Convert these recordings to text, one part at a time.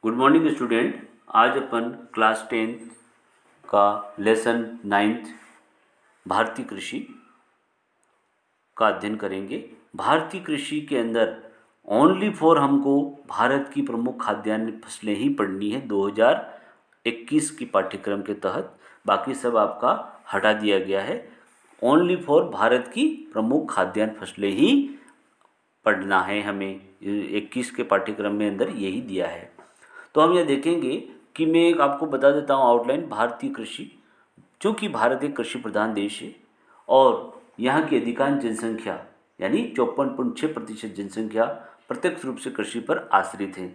Good morning student. आज अपन class 10th का lesson 9th भारतीय कृषि का अध्ययन करेंगे। भारतीय कृषि के अंदर ओनली फॉर हमको भारत की प्रमुख खाद्यान्न फसलें ही पढ़नी है 2021 की पाठ्यक्रम के तहत। बाकी सब आपका हटा दिया गया है। ओनली फॉर भारत की प्रमुख खाद्यान्न फसलें ही पढ़ना है हमें। 21 के पाठ्यक्रम में अंदर यही दिया है। तो हम यह देखेंगे कि मैं एक आपको बता देता हूँ आउटलाइन। भारतीय कृषि, चूँकि भारत एक कृषि प्रधान देश है और यहाँ की अधिकांश जनसंख्या यानी 54.6% जनसंख्या प्रत्यक्ष रूप से कृषि पर आश्रित है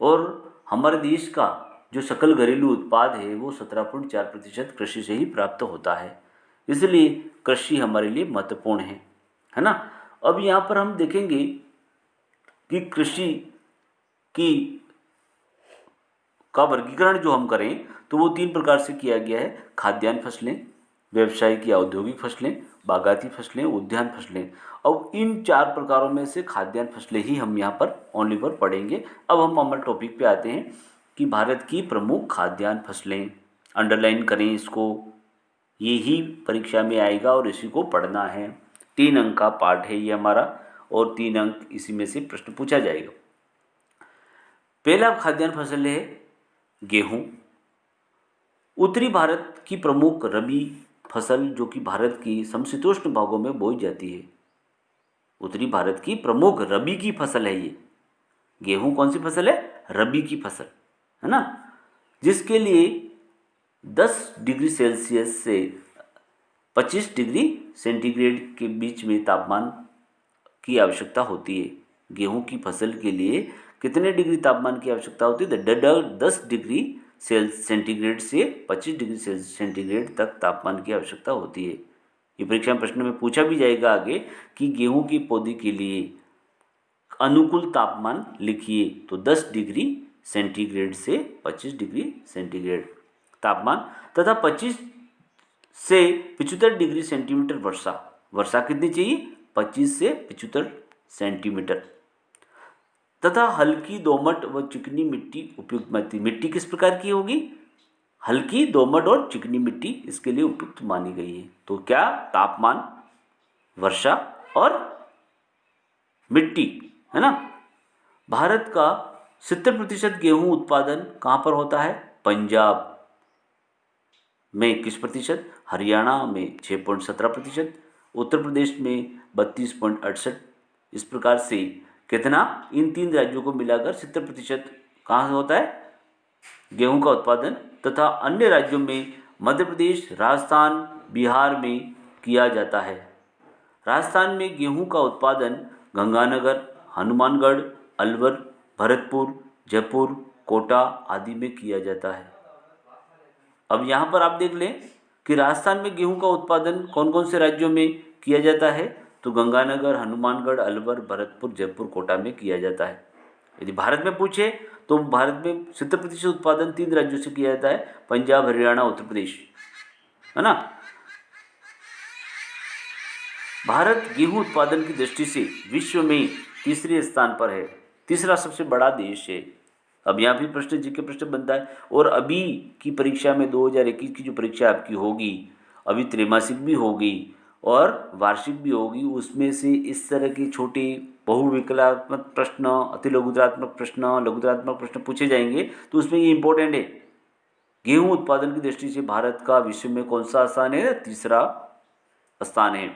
और हमारे देश का जो सकल घरेलू उत्पाद है वो 17.4% कृषि से ही प्राप्त होता है। इसलिए कृषि हमारे लिए महत्वपूर्ण है ना। अब यहाँ पर हम देखेंगे कि कृषि की का वर्गीकरण जो हम करें तो वो 3 प्रकार से किया गया है। खाद्यान्न फसलें, व्यावसायिक या औद्योगिक फसलें, बागायती फसलें, उद्यान फसलें। अब इन 4 प्रकारों में से खाद्यान्न फसलें ही हम यहाँ पर ओनली पर पढ़ेंगे। अब हम हमारे टॉपिक पे आते हैं कि भारत की प्रमुख खाद्यान्न फसलें। अंडरलाइन करें इसको, ये ही परीक्षा में आएगा और इसी को पढ़ना है। 3 अंक का पाठ है ये हमारा और 3 अंक इसी में से प्रश्न पूछा जाएगा। पहला खाद्यान्न फसल है गेहूं। उत्तरी भारत की प्रमुख रबी फसल जो कि भारत की समशीतोष्ण भागों में बोई जाती है। उत्तरी भारत की प्रमुख रबी की फसल है ये। गेहूं कौन सी फसल है? रबी की फसल है ना, जिसके लिए 10 डिग्री सेल्सियस से 25 डिग्री सेंटीग्रेड के बीच में तापमान की आवश्यकता होती है। गेहूं की फसल के लिए कितने डिग्री तापमान की आवश्यकता होती है? 10 डिग्री सेंटीग्रेड से 25 डिग्री सेंटीग्रेड तक तापमान की आवश्यकता होती है। ये परीक्षा में प्रश्न में पूछा भी जाएगा आगे कि गेहूं की पौधे के लिए अनुकूल तापमान लिखिए, तो 10 डिग्री सेंटीग्रेड से 25 डिग्री सेंटीग्रेड तापमान तथा 25 से 75 डिग्री सेंटीमीटर वर्षा। वर्षा कितनी चाहिए? 25 से 75 सेंटीमीटर तथा हल्की दोमट व चिकनी मिट्टी उपयुक्त। मिट्टी किस प्रकार की होगी? हल्की दोमट और चिकनी मिट्टी इसके लिए उपयुक्त मानी गई है। तो क्या? तापमान, वर्षा और मिट्टी, है ना। भारत का 70% गेहूं उत्पादन कहाँ पर होता है? पंजाब में 21%, हरियाणा में 6.17%, उत्तर प्रदेश में 32.68। इस प्रकार से कितना? इन 3 राज्यों को मिलाकर 70% कहाँ होता है गेहूं का उत्पादन, तथा अन्य राज्यों में मध्य प्रदेश, राजस्थान, बिहार में किया जाता है। राजस्थान में गेहूं का उत्पादन गंगानगर, हनुमानगढ़, अलवर, भरतपुर, जयपुर, कोटा आदि में किया जाता है। अब यहाँ पर आप देख लें कि राजस्थान में गेहूं का उत्पादन कौन कौन से राज्यों में किया जाता है? तो गंगानगर, हनुमानगढ़, अलवर, भरतपुर, जयपुर, कोटा में किया जाता है। यदि भारत में पूछे तो भारत में 70% उत्पादन 3 राज्यों से किया जाता है, पंजाब, हरियाणा, उत्तर प्रदेश, है ना। भारत गेहूं उत्पादन की दृष्टि से विश्व में तीसरे स्थान पर है। तीसरा सबसे बड़ा देश है। अब यहाँ भी प्रश्न जी के प्रश्न बनता है। और अभी की परीक्षा में 2021 की जो परीक्षा आपकी होगी, अभी त्रैमासिक भी होगी और वार्षिक भी होगी, उसमें से इस तरह के छोटे बहुविकल्पात्मक प्रश्न, अति लघुतरात्मक प्रश्न, लघुतरात्मक प्रश्न पूछे जाएंगे। तो उसमें ये इंपॉर्टेंट है। गेहूं उत्पादन की दृष्टि से भारत का विश्व में कौन सा स्थान है? तीसरा स्थान है।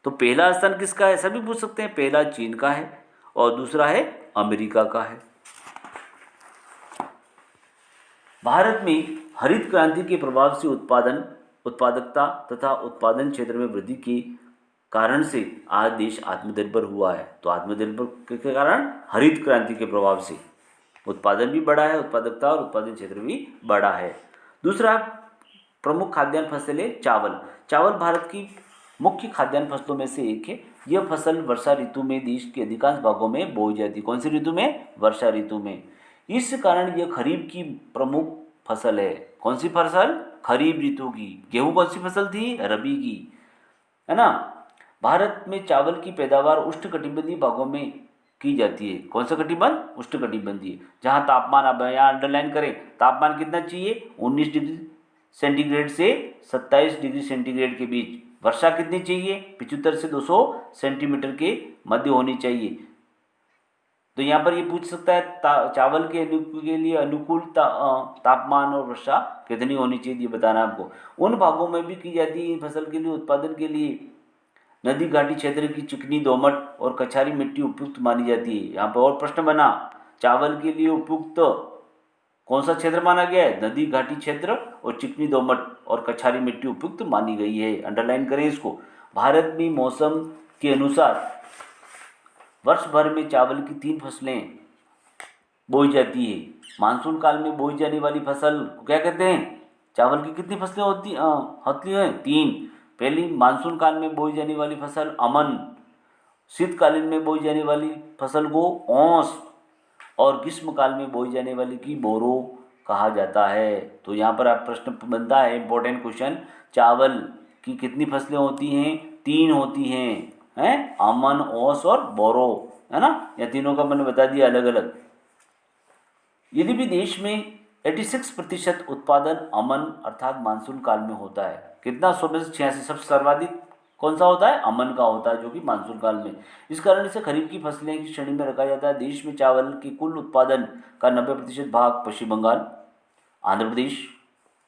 तो पहला स्थान किसका है? ऐसा भी पूछ सकते हैं। पहला चीन का है और दूसरा है अमेरिका का है। भारत में हरित क्रांति के प्रभाव से उत्पादकता तथा उत्पादन क्षेत्र में वृद्धि के कारण से आज देश आत्मनिर्भर हुआ है। तो आत्मनिर्भर के कारण हरित क्रांति के प्रभाव से उत्पादन भी बढ़ा है, उत्पादकता और उत्पादन क्षेत्र भी बढ़ा है। दूसरा प्रमुख खाद्यान्न फसल है चावल। चावल भारत की मुख्य खाद्यान्न फसलों में से एक है। यह फसल वर्षा ऋतु में देश के अधिकांश भागों में बोई जाती है। कौन सी ऋतु में? वर्षा ऋतु में। इस कारण यह खरीफ की प्रमुख फसल है। कौन सी फसल? खरीफ ऋतु की। गेहूं कौन सी फसल थी? रबी की, है ना। भारत में चावल की पैदावार उष्णकटिबंधीय भागों में की जाती है। कौन सा कटिबंध? उष्णकटिबंधीय। जहाँ तापमान, अब यहाँ अंडरलाइन करें, तापमान कितना चाहिए? 19 डिग्री सेंटीग्रेड से 27 डिग्री सेंटीग्रेड के बीच। वर्षा कितनी चाहिए? 75 से 200 सेंटीमीटर के मध्य होनी चाहिए। तो यहाँ पर ये पूछ सकता है चावल के लिए अनुकूल तापमान और वर्षा कितनी होनी चाहिए, ये बताना आपको। उन भागों में भी की जाती है फसल के लिए उत्पादन के लिए नदी घाटी क्षेत्र की चिकनी, दोमट और कछारी मिट्टी उपयुक्त मानी जाती है। यहाँ पर और प्रश्न बना, चावल के लिए उपयुक्त कौन सा क्षेत्र माना गया है? नदी घाटी क्षेत्र और चिकनी, दोमट और कछारी मिट्टी उपयुक्त मानी गई है। अंडरलाइन करें इसको। भारत में मौसम के अनुसार वर्ष भर में चावल की 3 फसलें बोई जाती है। मानसून काल में बोई जाने वाली फसल को क्या कहते हैं? चावल की कितनी फसलें होती हैं? 3। पहली मानसून काल में बोई जाने वाली फसल अमन, शीतकालीन में बोई जाने वाली फसल को औंस और ग्रीष्मकाल में बोई जाने वाली की बोरो कहा जाता है। तो यहाँ पर आप प्रश्न बनता है, इंपॉर्टेंट क्वेश्चन, चावल की कितनी फसलें होती हैं? 3 होती हैं, अमन, ओस और बोरो, है ना। या तीनों का मैंने बता दिया अलग अलग। यदि भी देश में 86% उत्पादन अमन अर्थात मानसून काल में होता है। कितना? 100 में से 86। सबसे सर्वाधिक कौन सा होता है? अमन का होता है, जो कि मानसून काल में। इस कारण इसे खरीफ की फसलें की श्रेणी में रखा जाता है। देश में चावल के कुल उत्पादन का 90% भाग पश्चिम बंगाल, आंध्र प्रदेश,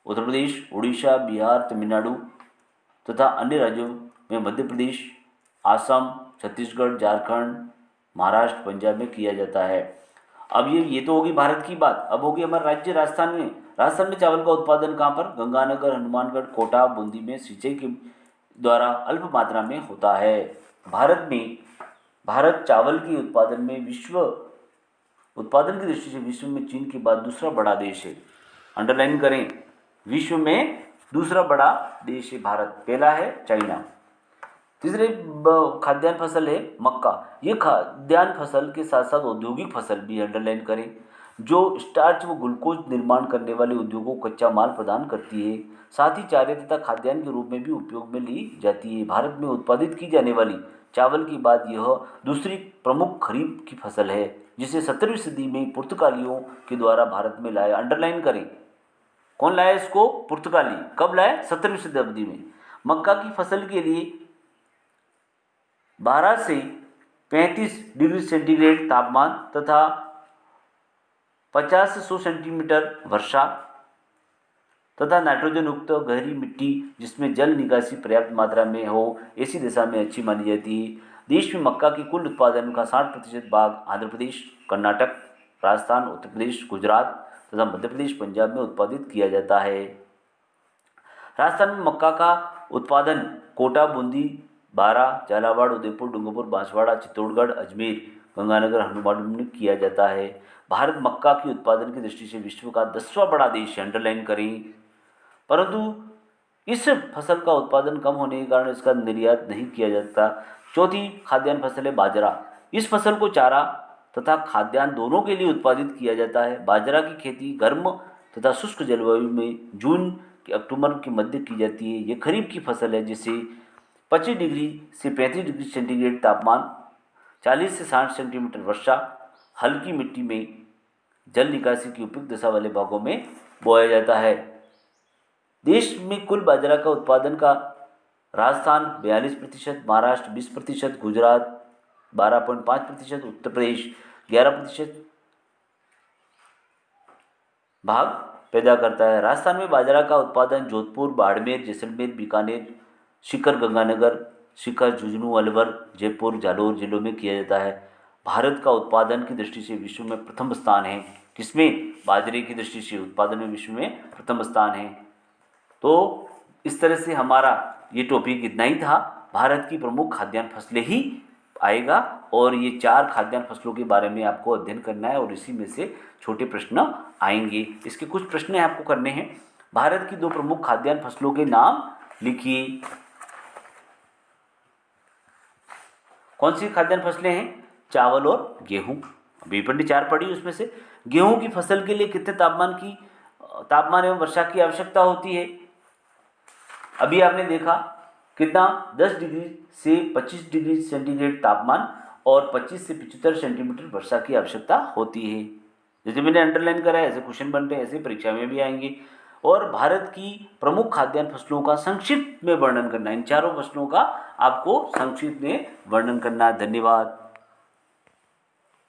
उत्तर प्रदेश, उड़ीसा, बिहार, तमिलनाडु तथा अन्य राज्यों में मध्य प्रदेश, असम, छत्तीसगढ़, झारखंड, महाराष्ट्र, पंजाब में किया जाता है। अब ये तो होगी भारत की बात। अब होगी हमारा राज्य राजस्थान में। राजस्थान में चावल का उत्पादन कहाँ पर? गंगानगर, हनुमानगढ़, कोटा, बूंदी में सिंचाई के द्वारा अल्प मात्रा में होता है। भारत चावल के उत्पादन की दृष्टि से विश्व में चीन के बाद दूसरा बड़ा देश है। अंडरलाइन करें, विश्व में दूसरा बड़ा देश है भारत, पहला है चाइना। तीसरे खाद्यान्न फसल है मक्का। ये खाद्यान्न फसल के साथ साथ औद्योगिक फसल भी, अंडरलाइन करें, जो स्टार्च व ग्लूकोज निर्माण करने वाले उद्योगों को कच्चा माल प्रदान करती है। साथ ही चारे तथा खाद्यान्न के रूप में भी उपयोग में ली जाती है। भारत में उत्पादित की जाने वाली चावल के बाद यह दूसरी प्रमुख खरीफ की फसल है, जिसे 17वीं सदी में पुर्तगालियों के द्वारा भारत में लाया। अंडरलाइन करें, कौन लाया इसको? पुर्तगाली। कब लाया? 17वीं शताब्दी में। मक्का की फसल के लिए 12 से 35 डिग्री सेंटीग्रेड तापमान तथा 50 से 100 सेंटीमीटर वर्षा तथा नाइट्रोजन युक्त गहरी मिट्टी जिसमें जल निकासी पर्याप्त मात्रा में हो, ऐसी दिशा में अच्छी मानी जाती है। देश में मक्का के कुल उत्पादन का 60% भाग आंध्र प्रदेश, कर्नाटक, राजस्थान, उत्तर प्रदेश, गुजरात तथा मध्य प्रदेश, पंजाब में उत्पादित किया जाता है। राजस्थान में मक्का का उत्पादन कोटा, बूंदी, बारां, झालावाड़, उदयपुर, डूंगरपुर, बांसवाड़ा, चित्तौड़गढ़, अजमेर, गंगानगर, हनुमानगढ़ में किया जाता है। भारत मक्का के उत्पादन की दृष्टि से विश्व का 10वां बड़ा देश है। अंडरलाइन करें। परंतु इस फसल का उत्पादन कम होने के कारण इसका निर्यात नहीं किया जाता। चौथी खाद्यान्न फसल है बाजरा। इस फसल को चारा तथा खाद्यान्न दोनों के लिए उत्पादित किया जाता है। बाजरा की खेती गर्म तथा शुष्क जलवायु में जून के अक्टूबर के मध्य की जाती है। यह खरीफ की फसल है जिसे 25 डिग्री से 35 डिग्री सेंटीग्रेड तापमान, 40 से 60 सेंटीमीटर वर्षा, हल्की मिट्टी में जल निकासी की उपयुक्त दशा वाले भागों में बोया जाता है। देश में कुल बाजरा का उत्पादन का राजस्थान 42%, महाराष्ट्र 20%, गुजरात 12.5%, उत्तर प्रदेश 11% भाग पैदा करता है। राजस्थान में बाजरा का उत्पादन जोधपुर, बाड़मेर, जैसलमेर, बीकानेर, सीकर, गंगानगर, सीकर, झुंझुनू, अलवर, जयपुर, जालौर जिलों में किया जाता है। भारत का उत्पादन की दृष्टि से विश्व में प्रथम स्थान है। किसमें? बाजरे की दृष्टि से उत्पादन में विश्व में प्रथम स्थान है। तो इस तरह से हमारा ये टॉपिक इतना ही था। भारत की प्रमुख खाद्यान्न फसलें ही आएगा और ये 4 खाद्यान्न फसलों के बारे में आपको अध्ययन करना है और इसी में से छोटे प्रश्न आएंगे। इसके कुछ प्रश्न आपको करने हैं। भारत की 2 प्रमुख खाद्यान्न फसलों के नाम लिखिए। कौन सी खाद्यान्न फसलें हैं? चावल और गेहूं। अभी पंडी 4 पढ़ी, उसमें से गेहूं की फसल के लिए कितने तापमान एवं वर्षा की आवश्यकता होती है? अभी आपने देखा कितना, 10 डिग्री से 25 डिग्री सेंटीग्रेड तापमान और 25 से 75 सेंटीमीटर वर्षा की आवश्यकता होती है। जैसे मैंने अंडरलाइन करा है, ऐसे क्वेश्चन बनते हैं, ऐसे परीक्षा में भी आएंगे। और भारत की प्रमुख खाद्यान्न फसलों का संक्षिप्त में वर्णन करना, इन चारों फसलों का आपको संक्षिप्त में वर्णन करना है। धन्यवाद।